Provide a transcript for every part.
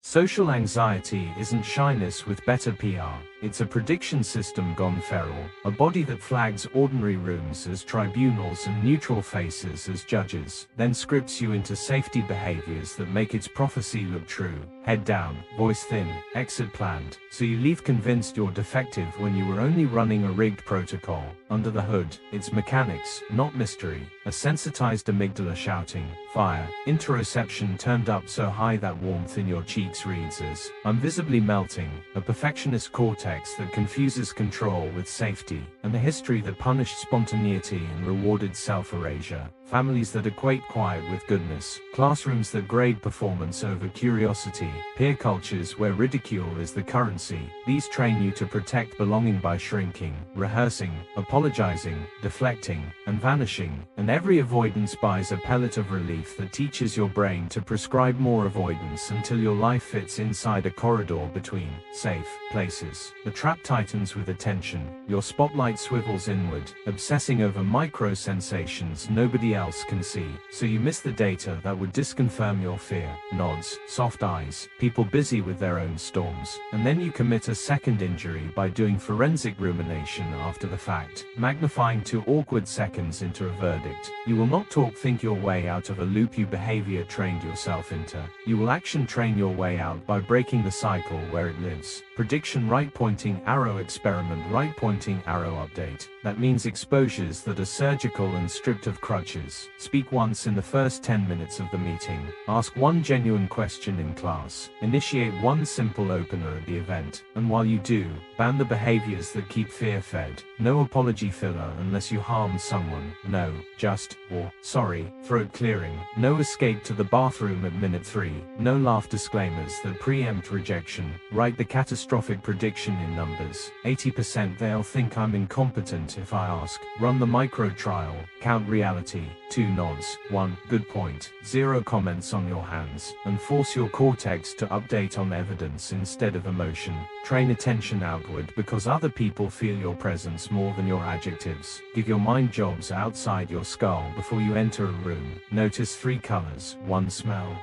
Social anxiety isn't shyness with better PR. It's a prediction system gone feral, a body that flags ordinary rooms as tribunals and neutral faces as judges, then scripts you into safety behaviors that make its prophecy look true. Head down, voice thin, exit planned, so you leave convinced you're defective when you were only running a rigged protocol. Under the hood, it's mechanics, not mystery. A sensitized amygdala shouting, fire, interoception turned up so high that warmth in your cheeks reads as, I'm visibly melting, a perfectionist cortex that confuses control with safety, and a history that punished spontaneity and rewarded self-erasure. Families that equate quiet with goodness, classrooms that grade performance over curiosity, peer cultures where ridicule is the currency. These train you to protect belonging by shrinking, rehearsing, apologizing, deflecting, and vanishing, and every avoidance buys a pellet of relief that teaches your brain to prescribe more avoidance until your life fits inside a corridor between safe places. The trap tightens with attention, your spotlight swivels inward, obsessing over micro sensations nobody else can see, so you miss the data that would disconfirm your fear. Nods, soft eyes, people busy with their own storms, and then you commit a second injury by doing forensic rumination after the fact, magnifying 2 awkward seconds into a verdict. You will not think your way out of a loop you behavior trained yourself into. You will action train your way out by breaking the cycle where it lives. Prediction right pointing arrow experiment right pointing arrow update. That means exposures that are surgical and stripped of crutches. Speak once in the first 10 minutes of the meeting. Ask one genuine question in class. Initiate one simple opener at the event. And while you do, ban the behaviors that keep fear fed. No apology filler unless you harm someone. No, just, or, sorry, throat clearing. No escape to the bathroom at minute 3. No laugh disclaimers that preempt rejection. Write the catastrophic prediction in numbers. 80% they'll think I'm incompetent if I ask. Run the micro trial. Count reality. 2 nods. 1, good point. 0 comments on your hands. And force your cortex to update on evidence instead of emotion. Train attention outward because other people feel your presence more than your adjectives. Give your mind jobs outside your skull before you enter a room. Notice 3 colors, 1 smell.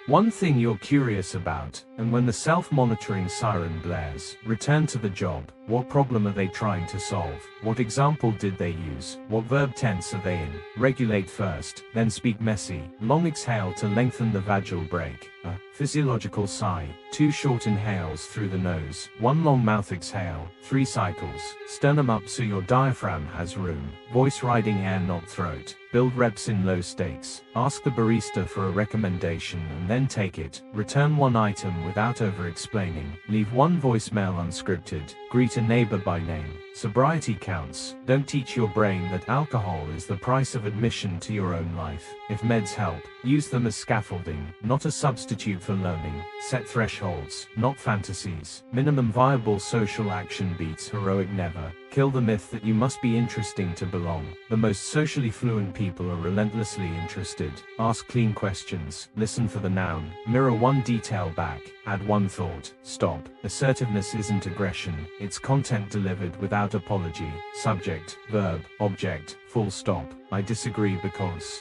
One thing you're curious about, and when the self-monitoring siren blares, return to the job. What problem are they trying to solve? What example did they use? What verb tense are they in? Regulate first, then speak messy. Long exhale to lengthen the vagal break. A physiological sigh. 2 short inhales through the nose. 1 long mouth exhale. 3 cycles. Sternum up so your diaphragm has room. Voice riding air not throat. Build reps in low stakes. Ask the barista for a recommendation and then take it. Return 1 item without over-explaining. Leave 1 voicemail unscripted. Greet a neighbor by name. Sobriety counts. Don't teach your brain that alcohol is the price of admission to your own life. If meds help, use them as scaffolding, not a substitute for learning. Set thresholds, not fantasies. Minimum viable social action beats heroic never. Kill the myth that you must be interesting to belong. The most socially fluent people are relentlessly interested. Ask clean questions. Listen for the noun. Mirror 1 detail back. Add 1 thought. Stop. Assertiveness isn't aggression. It's content delivered without apology. Subject, verb, object, full stop. I disagree because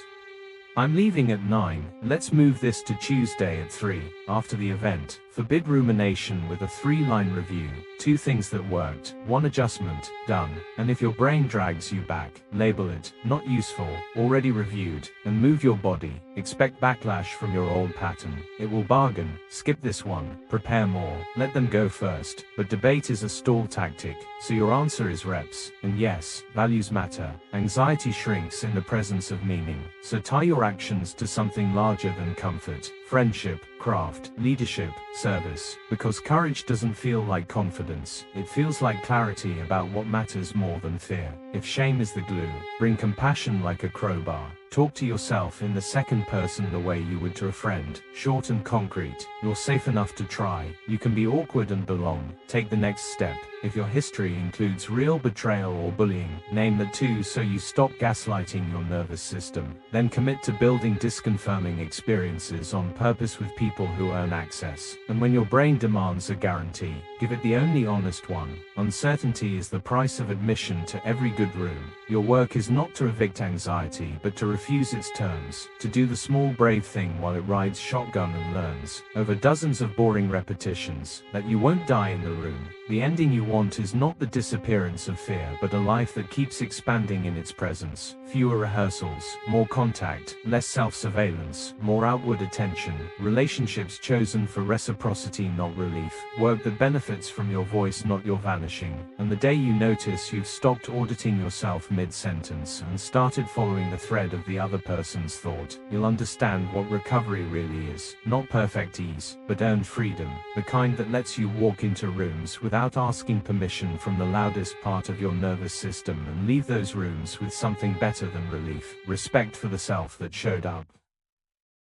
I'm leaving at 9. Let's move this to Tuesday at 3. After the event, forbid rumination with a 3-line review. 2 things that worked. 1 adjustment, done. And if your brain drags you back, label it, not useful, already reviewed, and move your body. Expect backlash from your old pattern. It will bargain. Skip this one. Prepare more. Let them go first. But debate is a stall tactic, so your answer is reps. And yes, values matter. Anxiety shrinks in the presence of meaning. So tie your actions to something larger than comfort. Friendship, craft, leadership, service. Because courage doesn't feel like confidence. It feels like clarity about what matters more than fear. If shame is the glue, bring compassion like a crowbar. Talk to yourself in the second person the way you would to a friend. Short and concrete. You're safe enough to try. You can be awkward and belong. Take the next step. If your history includes real betrayal or bullying, name the 2 so you stop gaslighting your nervous system. Then commit to building disconfirming experiences on purpose with people who earn access. And when your brain demands a guarantee, give it the only honest one. Uncertainty is the price of admission to every good room. Your work is not to evict anxiety but to refuse its terms, to do the small brave thing while it rides shotgun and learns, over dozens of boring repetitions, that you won't die in the room. The ending you want is not the disappearance of fear, but a life that keeps expanding in its presence. Fewer rehearsals, more contact, less self-surveillance, more outward attention, relationships chosen for reciprocity not relief, work that benefits from your voice not your vanishing. And the day you notice you've stopped auditing yourself mid-sentence and started following the thread of the other person's thought, you'll understand what recovery really is. Not perfect ease, but earned freedom, the kind that lets you walk into rooms without asking permission from the loudest part of your nervous system and leave those rooms with something better than relief, respect for the self that showed up.